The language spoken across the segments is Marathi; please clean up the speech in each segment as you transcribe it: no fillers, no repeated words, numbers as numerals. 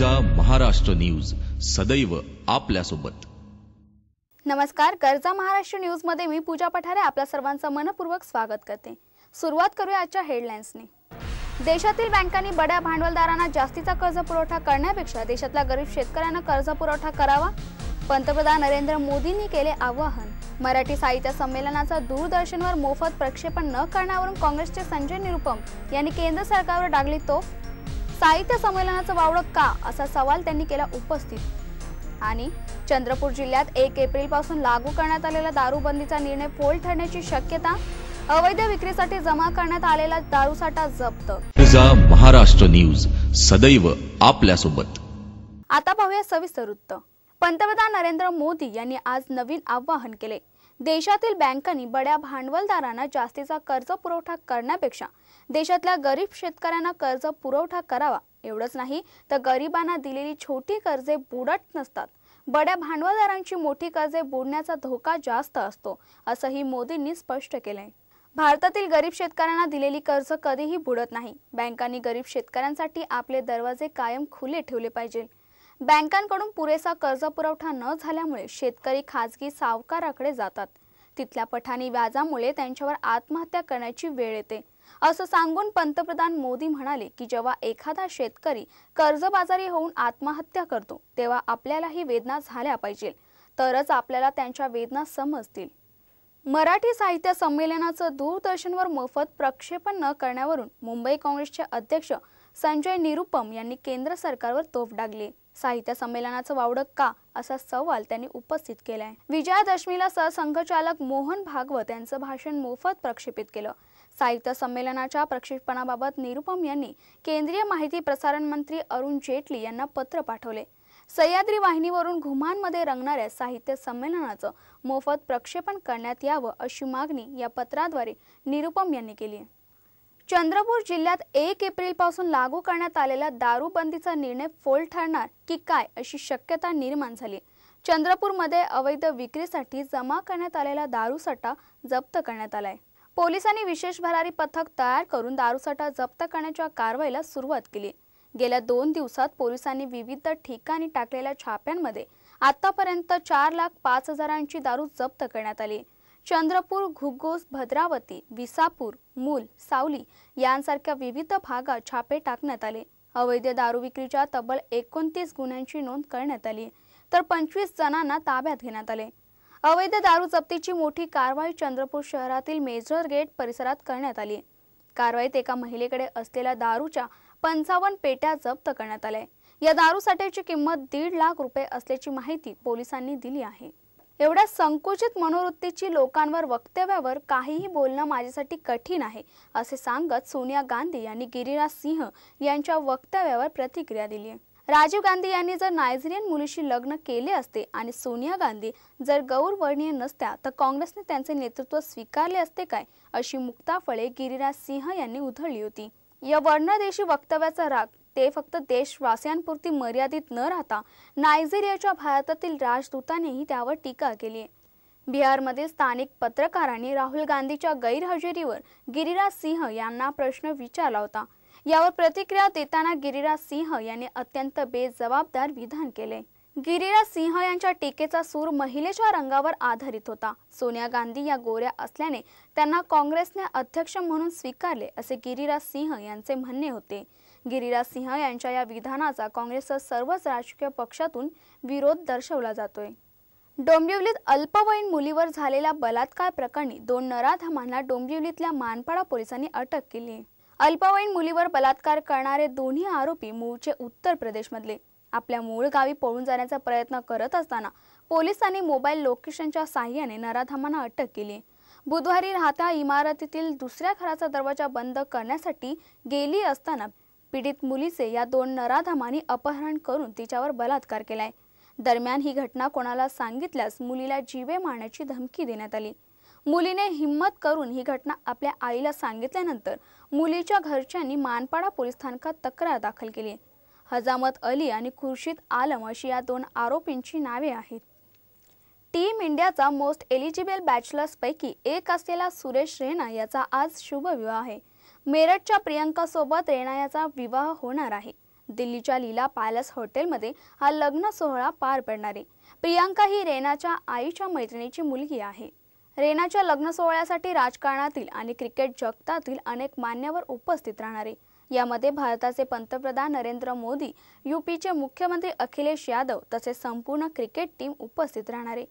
गर्जा महाराष्ट्र न्यूज सदैव आपल्यासोबत। नमस्कार, गर्जा महाराष्ट्र न्यूज मध्ये मी पूजा पठारे आपल्या सर्वांचं मनपूर्वक स्वागत करते। सुरुवात करूया आजच्या हेडलाईन्सने। देशातील बँकांनी बड्या भांडवलदारांना जास्तीचा कर्ज पुरवठा करण्यापेक्षा देशातल्या गरीब शेतकऱ्यांना कर्ज पुरवठा करावा, पंतप्रधान नरेंद्र मोदींनी केले आवाहन। मराठी साहित्य संमेलनाचा दूरदर्शनवर मोफत प्रक्षेपण न करण्यावरून काँग्रेसचे संजय निरुपम यांनी केंद्र सरकारवर डागली तोफ। साहित्य संमेलनाचं वावड का असा सवाल त्यांनी केला उपस्थित। आणि चंद्रपूर जिल्ह्यात 1 एप्रिल पासून लागू करण्यात आलेला दारूबंदीचा निर्णय फोल ठरण्याची शक्यता। अवैध विक्रीसाठी जमा करण्यात आलेला दारूसाठा जप्त। गर्जा महाराष्ट्र न्यूज सदैव आपल्यासोबत। आता पाहूया सविस्तर वृत्त। पंतप्रधान नरेंद्र मोदी यांनी आज नवीन आवाहन केले। देशातील बँकांनी बड्या भांडवलदारांना जास्तीचा कर्ज पुरवठा करण्यापेक्षा देशातल्या गरीब शेतकऱ्यांना कर्ज पुरवठा करावा। एवढंच नाही तर गरिबांना दिलेली छोटी कर्जे बुडत नसतात, बड्या भांडवलदारांची मोठी कर्जे बुडण्याचा धोका जास्त असतो, असंही मोदींनी स्पष्ट केलंय। भारतातील गरीब शेतकऱ्यांना दिलेली कर्ज कधीही बुडत नाही। बँकांनी गरीब शेतकऱ्यांसाठी आपले दरवाजे कायम खुले ठेवले पाहिजे। बँकांकडून पुरेसा कर्ज पुरवठा न झाल्यामुळे शेतकरी खाजगी सावकाराकडे जातात। तिथल्या पठाणी व्याजामुळे त्यांच्यावर आत्महत्या करण्याची वेळ येते, असं सांगून पंतप्रधान मोदी म्हणाले की जेव्हा एखादा शेतकरी कर्जबाजारी होऊन आत्महत्या करतो तेव्हा आपल्यालाही वेदना झाल्या पाहिजे, तरच आपल्याला त्यांच्या वेदना समजतील। मराठी साहित्य संमेलनाचं दूरदर्शनवर मोफत प्रक्षेपण न करण्यावरून मुंबई काँग्रेसचे अध्यक्ष संजय निरुपम यांनी केंद्र सरकारवर तोफ डागली। साहित्य संमेलनाचं वावड का असा सवाल त्यांनी उपस्थित केलाय। विजयादशमीला सरसंघचालक मोहन भागवत यांचं भाषण मोफत प्रक्षेपित केलं। साहित्य संमेलनाच्या प्रक्षेपणाबाबत निरुपम यांनी केंद्रीय माहिती प्रसारण मंत्री अरुण जेटली यांना पत्र पाठवले। सह्याद्री वाहिनीवरून घुमानमध्ये रंगणाऱ्या साहित्य संमेलनाचं मोफत प्रक्षेपण करण्यात यावं अशी मागणी या पत्राद्वारे निरुपम यांनी केली आहे। चंद्रपूर जिल्ह्यात 1 एप्रिल पासून लागू करण्यात आलेला दारूबंदीचा निर्णय फोल ठरणार की काय अशी शक्यता निर्माण झाली। चंद्रपूरमध्ये अवैध विक्रीसाठी जमा करण्यात आलेला दारूसाठा जप्त करण्यात आलाय। पोलिसांनी विशेष भरारी पथक तयार करून दारूसाठा जप्त करण्याच्या कारवाईला सुरुवात केली। गेल्या 2 दिवसात पोलिसांनी विविध ठिकाणी टाकलेल्या छाप्यांमध्ये आतापर्यंत 4,05,000ची दारू जप्त करण्यात आली। चंद्रपूर, घुग्गोस, भद्रावती, विसापूर, मूल, सावली यांसारख्या विविध भागात छापे टाकण्यात आले। अवैध दारू विक्रीच्या तब्बल 29 गुन्ह्यांची नोंद करण्यात आली, तर 25 जणांना ताब्यात घेण्यात आले। अवैध दारू जप्तीची मोठी कारवाई चंद्रपूर शहरातील मेजर गेट परिसरात करण्यात आली। कारवाईत एका महिलेकडे असलेल्या दारूच्या 55 पेट्या जप्त करण्यात आल्या। या दारूसाठ्याची किंमत 1.5 लाख रुपये असल्याची माहिती पोलिसांनी दिली आहे। एवढ्या संकुचित मनोवृत्तीची लोकांवर वक्तव्यावर काहीही बोलणं माझ्यासाठी कठीण आहे, असे सांगत सोनिया गांधी यांनी गिरिराज सिंह यांच्या वक्तव्यावर प्रतिक्रिया दिली आहे। राजीव गांधी यांनी जर नायजेरियन मुलीशी लग्न केले असते आणि सोनिया गांधी जर गौरवर्णीय नसत्या तर काँग्रेसने त्यांचे नेतृत्व स्वीकारले असते काय, अशी मुक्ताफळे गिरिराज सिंह यांनी उधळली होती। या वर्णदेशी वक्तव्याचा राग ते फक्त देशवासियांपुरती मर्यादित न राहता नायजेरियाच्या भारतातील राजदूतानेही त्यावर टीका केली। बिहारमधील स्थानिक पत्रकारांनी राहुल गांधीच्या गैरहजेरीवर गिरिराज सिंह यांना प्रश्न विचारला होता। यावर प्रतिक्रिया देताना गिरिराज सिंह यांनी अत्यंत बेजबाबदार विधान केले। गिरिराज सिंह यांच्या टीकेचा सूर महिलेच्या रंगावर आधारित होता। सोनिया गांधी या गोऱ्या असल्याने त्यांना काँग्रेसने अध्यक्ष म्हणून स्वीकारले, असे गिरिराज सिंह यांचे म्हणणे होते। गिरिराज सिंह यांच्या या विधानाचा काँग्रेसच्या सर्वच राजकीय पक्षातून विरोध दर्शवला जातोय। डोंबिवलीत अल्पवयीन मुलीवर झालेल्या बलात्कार प्रकरणी 2 नराधमांना डोंबिवलीतल्या मानपाडा पोलिसांनी अटक केली। अल्पवयीन मुलीवर बलात्कार करणारे दोन्ही आरोपी मूळचे उत्तर प्रदेशमधले आपल्या मूळ गावी पळून जाण्याचा प्रयत्न करत असताना पोलिसांनी मोबाईल लोकेशनच्या साहाय्याने नराधमांना अटक केली। बुधवारी राहत्या इमारतीतील दुसऱ्या घराचा दरवाजा बंद करण्यासाठी गेली असताना पीडित मुलीचे या 2 नराधमांनी अपहरण करून तिच्यावर बलात्कार केलाय। दरम्यान ही घटना कोणाला सांगितल्यास मुलीला जीवे मारण्याची धमकी देण्यात आली। मुलीने हिम्मत करून ही घटना आपल्या आईला सांगितल्यानंतर मुलीच्या घरच्यांनी मानपाडा पोलीस स्थानकात तक्रार दाखल केली। हजामत अली आणि खुर्शीद आलम अशी या 2 आरोपींची नावे आहेत। टीम इंडियाचा मोस्ट एलिजिबल बॅचलर्स पैकी एक असलेला सुरेश रैना याचा आज शुभ विवाह आहे। मेरठच्या प्रियंका सोबत रैना याचा विवाह होणार आहे। दिल्लीच्या लीला पॅलेस हॉटेलमध्ये हा लग्न सोहळा पार पडणार आहे। प्रियांका ही रेनाच्या आईच्या मैत्रिणीची मुलगी आहे। रेनाच्या लग्न सोहळ्यासाठी राजकारणातील आणि क्रिकेट जगतातील अनेक मान्यवर उपस्थित राहणार आहे। यामध्ये भारताचे पंतप्रधान नरेंद्र मोदी, यूपीचे मुख्यमंत्री अखिलेश यादव तसेच संपूर्ण क्रिकेट टीम उपस्थित राहणार आहे।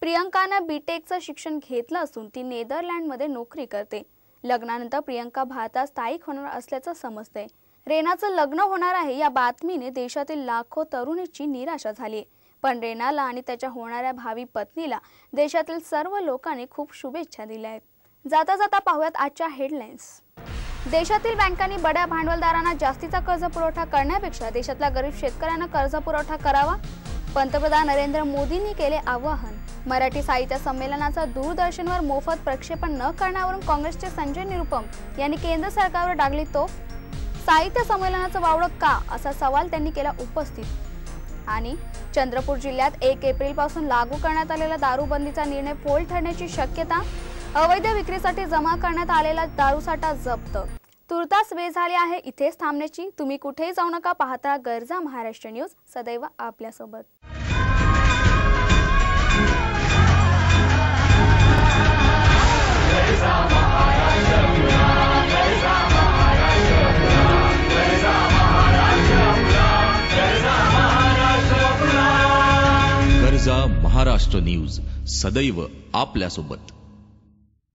प्रियांकानं बीटेकचं शिक्षण घेतलं असून ती नेदरलँडमध्ये नोकरी करते। लग्नानंतर प्रियांका भारतात स्थायिक होणार असल्याचं समजतंय। रेनाचं लग्न होणार आहे या बातमीने देशातील लाखो तरुणींची निराशा झाली, पण रेनाला आणि त्याच्या होणाऱ्या भावी पत्नीला देशातील सर्व लोकांनी खूप शुभेच्छा दिल्या आहेत। जाता जाता पाहूयात आजच्या हेडलाईन्स। देशातील बँकांनी बड्या भांडवलदारांना जास्तीचा कर्ज पुरवठा करण्यापेक्षा देशातल्या गरीब शेतकऱ्यांना कर्ज पुरवठा करावा, पंतप्रधान नरेंद्र मोदींनी केले आवाहन। मराठी साहित्य संमेलनाचा दूरदर्शनवर मोफत प्रक्षेपण न करण्यावरून काँग्रेसचे संजय निरुपम यांनी केंद्र सरकारवर डागली तोफ। साहित्य संमेलनाचं वावडं का असा सवाल त्यांनी केला उपस्थित। आणि चंद्रपूर जिल्ह्यात 1 एप्रिल पासून लागू करण्यात आलेला दारूबंदीचा निर्णय फोल ठरण्याची शक्यता। अवैध विक्रीसाठी जमा करण्यात आलेला दारूसाठा जप्त। तुर्तास वेळ झाली आहे इथेच थांबण्याची। तुम्ही कुठेही जाऊ नका, पाहता गरजा महाराष्ट्र न्यूज, सदैव आपल्यासोबत। गरजा महाराष्ट्र न्यूज, सदैव आपल्यासोबत।